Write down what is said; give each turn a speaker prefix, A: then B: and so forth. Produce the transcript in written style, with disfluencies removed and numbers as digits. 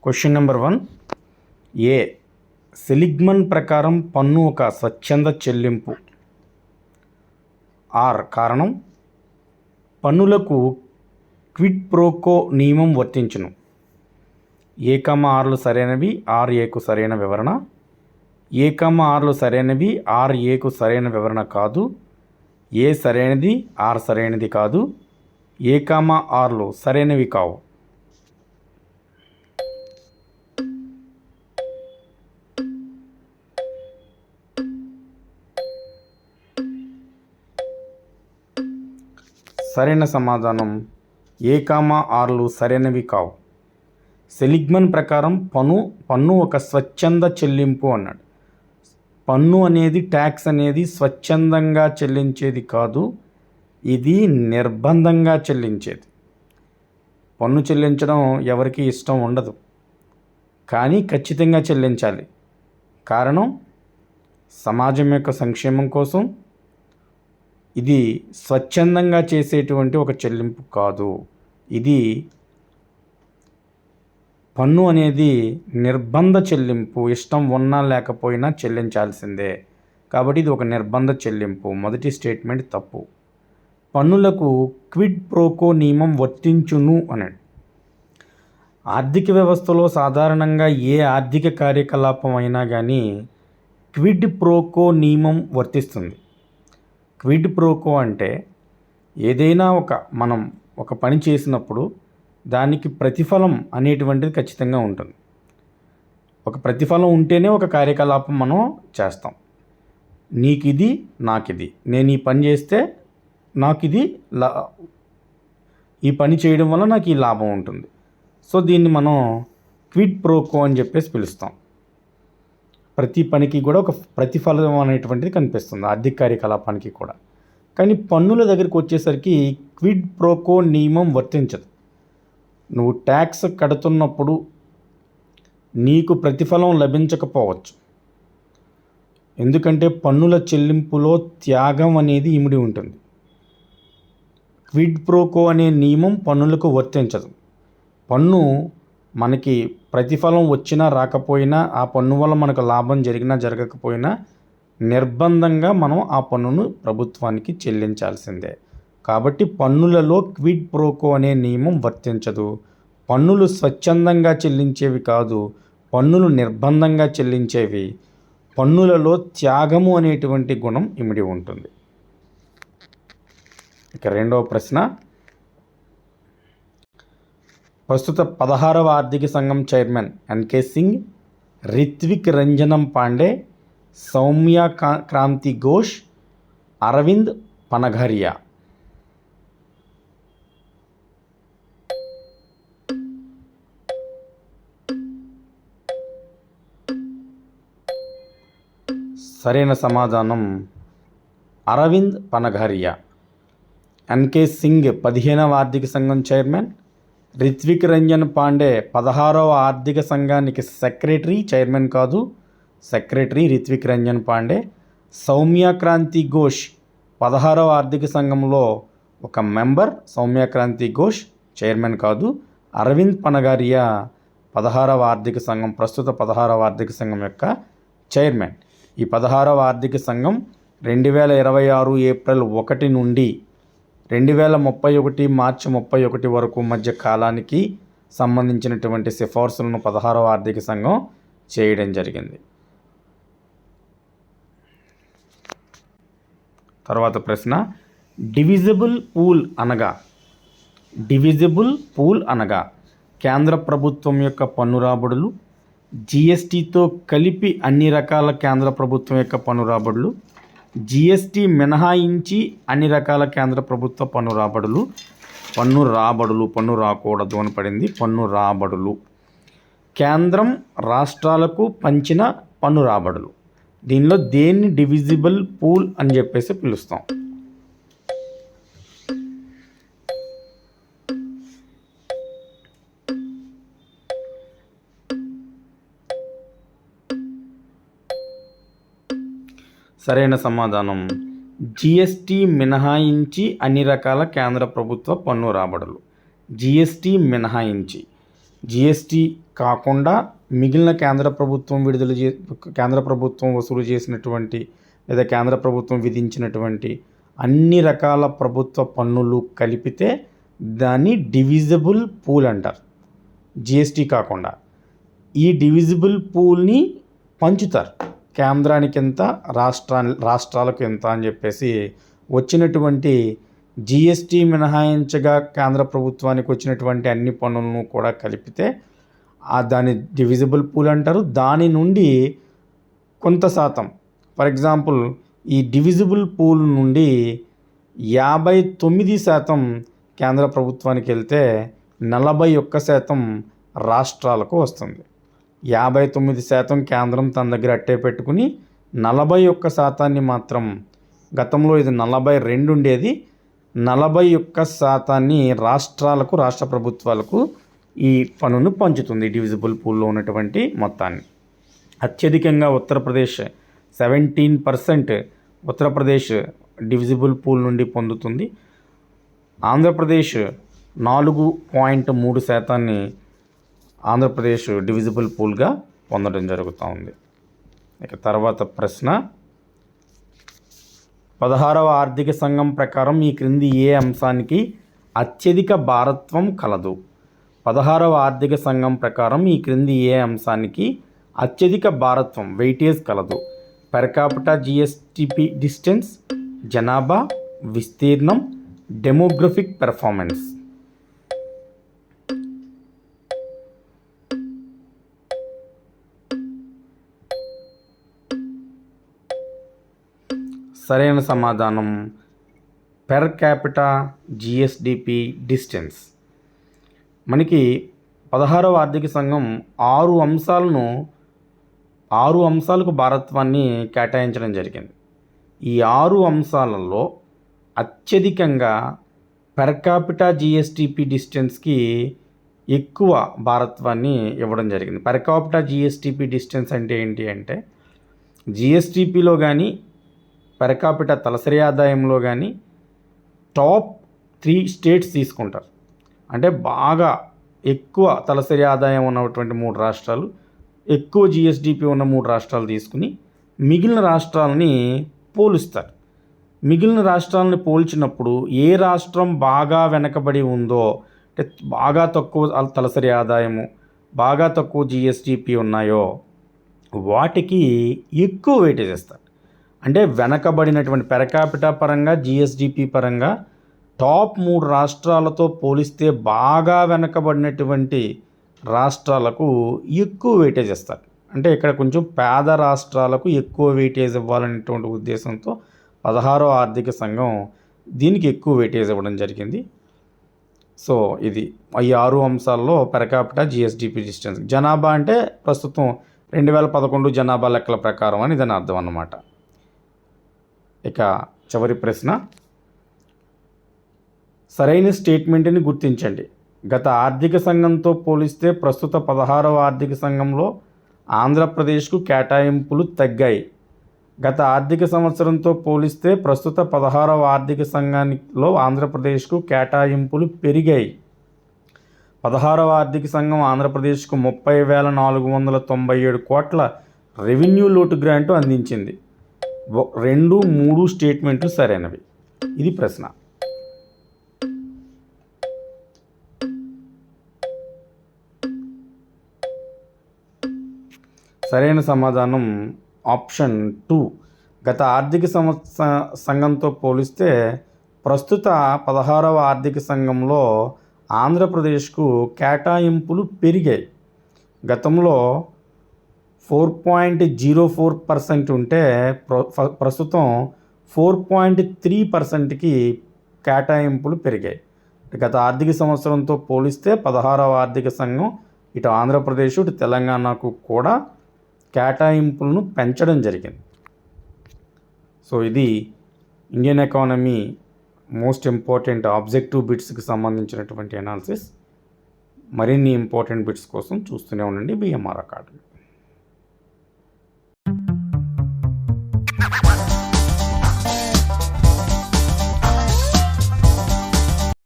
A: Question number 1. ఏ. సెలిగ్మన్ ప్రకారం పన్ను ఒక స్వచ్ఛంద చెల్లింపు. ఆర్. కారణం పన్నులకు క్విడ్ ప్రోకో నియమం వర్తించును. ఏ, ఆర్లు సరైనవి, ఆర్ ఏకు సరైన వివరణ. ఏ, ఆర్లు సరైనవి, ఆర్ ఏకు సరైన వివరణ కాదు. ఏ సరైనది, ఆర్ సరైనది కాదు. ఏ, ఆర్లు సరైనవి కావు. సరైన సమాధానం ఏ, ఆర్లు సరైనవి కావు. సెలిగ్మన్ ప్రకారం పన్ను ఒక స్వచ్ఛంద చెల్లింపు అన్నాడు. పన్ను అనేది, ట్యాక్స్ అనేది స్వచ్ఛందంగా చెల్లించేది కాదు, ఇది నిర్బంధంగా చెల్లించేది. పన్ను చెల్లించడం ఎవరికి ఇష్టం ఉండదు, కానీ ఖచ్చితంగా చెల్లించాలి. కారణం సమాజం యొక్క సంక్షేమం కోసం. ఇది స్వచ్ఛందంగా చేసేటువంటి ఒక చెల్లింపు కాదు. ఇది పన్ను అనేది నిర్బంధ చెల్లింపు, ఇష్టం ఉన్నా లేకపోయినా చెల్లించాల్సిందే. కాబట్టి ఇది ఒక నిర్బంధ చెల్లింపు. మొదటి స్టేట్మెంట్ తప్పు. పన్నులకు క్విడ్ ప్రోకో నియమం వర్తించును అన్నాడు. ఆర్థిక వ్యవస్థలో సాధారణంగా ఏ ఆర్థిక కార్యకలాపం అయినా కానీ క్విడ్ ప్రోకో నియమం వర్తిస్తుంది. క్విడ్ ప్రోకో అంటే ఏదైనా మనం ఒక పని చేసినప్పుడు దానికి ప్రతిఫలం అనేటువంటిది ఖచ్చితంగా ఉంటుంది. ఒక ప్రతిఫలం ఉంటేనే ఒక కార్యకలాపం మనం చేస్తాం. నీకు ఇది, నాకు ఇది, నేను ఈ పని చేస్తే నాకు ఇది, ఈ పని చేయడం వల్ల నాకు ఈ లాభం ఉంటుంది. సో దీన్ని మనం క్విడ్ ప్రోకో అని చెప్పేసి పిలుస్తాం. ప్రతి పనికి కూడా ఒక ప్రతిఫలం అనేటువంటిది కనిపిస్తుంది, ఆర్థిక కార్యకలాపానికి కూడా. కానీ పన్నుల దగ్గరికి వచ్చేసరికి క్విడ్ ప్రోకో నియమం వర్తించదు. నువ్వు ట్యాక్స్ కడుతున్నప్పుడు నీకు ప్రతిఫలం లభించకపోవచ్చు, ఎందుకంటే పన్నుల చెల్లింపులో త్యాగం అనేది ఇమిడి ఉంటుంది. క్విడ్ ప్రోకో అనే నియమం పన్నులకు వర్తించదు. పన్ను మనకి ప్రతిఫలం వచ్చినా రాకపోయినా, ఆ పన్ను వల్ల మనకు లాభం జరిగినా జరగకపోయినా నిర్బంధంగా మనం ఆ పన్నును ప్రభుత్వానికి చెల్లించాల్సిందే. కాబట్టి పన్నులలో క్విడ్ ప్రోకో అనే నియమం వర్తించదు. పన్నులు స్వచ్ఛందంగా చెల్లించేవి కాదు, పన్నులు నిర్బంధంగా చెల్లించేవి. పన్నులలో త్యాగము అనేటువంటి గుణం ఇమిడి ఉంటుంది. ఇక రెండవ ప్రశ్న. ప్రస్తుత 16వ ఆర్థిక సంఘం చైర్మన్ ఎన్కే సింగ్, రిత్విక్ రంజనం పాండే, సౌమ్య క్రాంతి ఘోష్, అరవింద్ పనఘరియా. సరైన సమాధానం అరవింద్ పనఘరియా. ఎన్కే సింగ్ 15వ ఆర్థిక సంఘం చైర్మన్, రిత్విక్ రంజన్ పాండే 16వ ఆర్థిక సంఘానికి సెక్రటరీ, చైర్మన్ కాదు, సెక్రటరీ రిత్విక్ రంజన్ పాండే. సౌమ్య క్రాంతి ఘోష్ 16వ ఆర్థిక సంఘంలో ఒక మెంబర్, సౌమ్య క్రాంతి ఘోష్ చైర్మన్ కాదు. అరవింద్ పనఘరియా 16వ ఆర్థిక సంఘం, ప్రస్తుత 16వ ఆర్థిక సంఘం యొక్క చైర్మన్. ఈ 16వ ఆర్థిక సంఘం 2026 ఏప్రిల్ 1 నుండి 2031 మార్చి 31 వరకు మధ్య కాలానికి సంబంధించినటువంటి సిఫార్సులను 16వ ఆర్థిక సంఘం చేయడం జరిగింది. తర్వాత ప్రశ్న. డివిజిబుల్ పూల్ అనగా కేంద్ర ప్రభుత్వం యొక్క పన్ను రాబడులు, జిఎస్టీతో కలిపి అన్ని రకాల కేంద్ర ప్రభుత్వం యొక్క పన్ను రాబడులు, జిఎస్టీ మినహాయించి అన్ని రకాల కేంద్ర ప్రభుత్వ పన్ను రాబడులు. పన్ను రాకూడదు అని పడింది. పన్ను రాబడులు కేంద్రం రాష్ట్రాలకు పంచిన పన్ను రాబడులు. దీనిలో దేన్ని డివిజిబుల్ పూల్ అని చెప్పేసి పిలుస్తాం? సరైన సమాధానం జిఎస్టీ మినహాయించి అన్ని రకాల కేంద్ర ప్రభుత్వ పన్ను రాబడులు. జిఎస్టీ మినహాయించి జిఎస్టీ కాకుండా మిగిలిన కేంద్ర ప్రభుత్వం వసూలు చేసినటువంటి లేదా కేంద్ర ప్రభుత్వం విధించినటువంటి అన్ని రకాల ప్రభుత్వ పన్నులు కలిపితే దాన్ని డివిజిబుల్ పూల్ అంటారు. జిఎస్టీ కాకుండా ఈ డివిజిబుల్ పూల్ని పంచుతారు. కేంద్రానికి ఎంత, రాష్ట్రాలకు ఎంత అని చెప్పేసి వచ్చినటువంటి జిఎస్టీ మినహాయించగా కేంద్ర ప్రభుత్వానికి వచ్చినటువంటి అన్ని పన్నులను కూడా కలిపితే దాన్ని డివిజిబుల్ పూల్ అంటారు. దాని నుండి కొంత శాతం, ఫర్ ఎగ్జాంపుల్ ఈ డివిజిబుల్ పూల్ నుండి 59% కేంద్ర ప్రభుత్వానికి వెళ్తే 41% రాష్ట్రాలకు వస్తుంది. 59% కేంద్రం తన దగ్గర అట్టే పెట్టుకుని 41% మాత్రం, గతంలో ఇది 42 ఉండేది, 41% రాష్ట్రాలకు, రాష్ట్ర ప్రభుత్వాలకు ఈ పన్నును పంచుతుంది డివిజిబుల్ పూల్లో ఉన్నటువంటి మొత్తాన్ని. అత్యధికంగా ఉత్తరప్రదేశ్ 17% ఉత్తరప్రదేశ్ డివిజిబుల్ పూల్ నుండి పొందుతుంది. ఆంధ్రప్రదేశ్ 4.3% ఆంధ్రప్రదేశ్ డివిజిబుల్ పూల్గా పొందడం జరుగుతూ ఉంది. ఇక తర్వాత ప్రశ్న, 16వ ఆర్థిక సంఘం ప్రకారం ఈ క్రింది ఏ అంశానికి అత్యధిక భారత్వం కలదు? 16వ ఆర్థిక సంఘం ప్రకారం ఈ క్రింది ఏ అంశానికి అత్యధిక భారత్వం, వెయిటేజ్ కలదు? పెర్ క్యాపిటా జిఎస్టిపి డిస్టెన్స్, జనాభా, విస్తీర్ణం, డెమోగ్రఫిక్ పెర్ఫార్మెన్స్. సరైన సమాధానం పెర్ క్యాపిటా జిఎస్డిపి డిస్టెన్స్. మనకి 16వ ఆర్థిక సంఘం 6 అంశాలకు భారత్వాన్ని కేటాయించడం జరిగింది. ఈ 6 అంశాలలో అత్యధికంగా పెర్ క్యాపిటా జిఎస్డిపి డిస్టెన్స్కి ఎక్కువ భారత్వాన్ని ఇవ్వడం జరిగింది. పెర్ క్యాపిటా జిఎస్డిపి డిస్టెన్స్ అంటే ఏంటి అంటే, జిఎస్డిపిలో కానీ పెర్ క్యాపిటా తలసరి ఆదాయంలో కానీ టాప్ 3 స్టేట్స్ తీసుకుంటారు. అంటే బాగా ఎక్కువ తలసరి ఆదాయం ఉన్నటువంటి 3 రాష్ట్రాలు, ఎక్కువ జిఎస్డిపి ఉన్న 3 రాష్ట్రాలు తీసుకుని మిగిలిన రాష్ట్రాలని పోలుస్తారు. మిగిలిన రాష్ట్రాలను పోల్చినప్పుడు ఏ రాష్ట్రం బాగా వెనకబడి ఉందో, అంటే బాగా తక్కువ తలసరి ఆదాయము, బాగా తక్కువ జిఎస్డిపి ఉన్నాయో వాటికి ఎక్కువ వెయిటేజ్ ఇస్తారు. అంటే వెనకబడినటువంటి పెర్ క్యాపిటా పరంగా, జిఎస్డిపి పరంగా టాప్ 3 రాష్ట్రాలతో పోలిస్తే బాగా వెనకబడినటువంటి రాష్ట్రాలకు ఎక్కువ వెయిటేజ్ ఇస్తారు. అంటే ఇక్కడ కొంచెం పేద రాష్ట్రాలకు ఎక్కువ వెయిటేజ్ ఇవ్వాలనేటువంటి ఉద్దేశంతో 16వ ఆర్థిక సంఘం దీనికి ఎక్కువ వెయిటేజ్ ఇవ్వడం జరిగింది. సో ఇది ఈ 6 అంశాల్లో పెర్ క్యాపిటా జిఎస్డిపి డిస్టెన్స్. జనాభా అంటే ప్రస్తుతం 2011 జనాభా లెక్కల ప్రకారం అని దాని అర్థం అన్నమాట. ఇక చివరి ప్రశ్న, సరైన స్టేట్మెంట్ని గుర్తించండి. గత ఆర్థిక సంఘంతో పోలిస్తే ప్రస్తుత 16వ ఆర్థిక సంఘంలో ఆంధ్రప్రదేశ్కు కేటాయింపులు తగ్గాయి. గత ఆర్థిక సంవత్సరంతో పోలిస్తే ప్రస్తుత 16వ ఆర్థిక సంఘంలో ఆంధ్రప్రదేశ్కు కేటాయింపులు పెరిగాయి. 16వ ఆర్థిక సంఘం ఆంధ్రప్రదేశ్కు 30,497 కోట్ల రెవెన్యూ లోటు గ్రాంటు అందించింది. 2, 3 స్టేట్మెంట్లు సరైనవి. ఇది ప్రశ్న. సరైన సమాధానం ఆప్షన్ 2. గత ఆర్థిక సంఘంతో పోలిస్తే ప్రస్తుత 16వ ఆర్థిక సంఘంలో ఆంధ్రప్రదేశ్కు కేటాయింపులు పెరిగాయి. గతంలో 4.04% ఉంటే ప్రస్తుతం 4.3%కి కేటాయింపులు పెరిగాయి. గత ఆర్థిక సంవత్సరంతో పోలిస్తే 16వ ఆర్థిక సంఘం ఇటు ఆంధ్రప్రదేశ్, ఇటు తెలంగాణకు కూడా కేటాయింపులను పెంచడం జరిగింది. సో ఇది Indian economy most important objective బిట్స్కి సంబంధించినటువంటి అనాలిసిస్. మరిన్ని ఇంపార్టెంట్ బిట్స్ కోసం చూస్తూనే ఉండండి BMR అకాడమీ.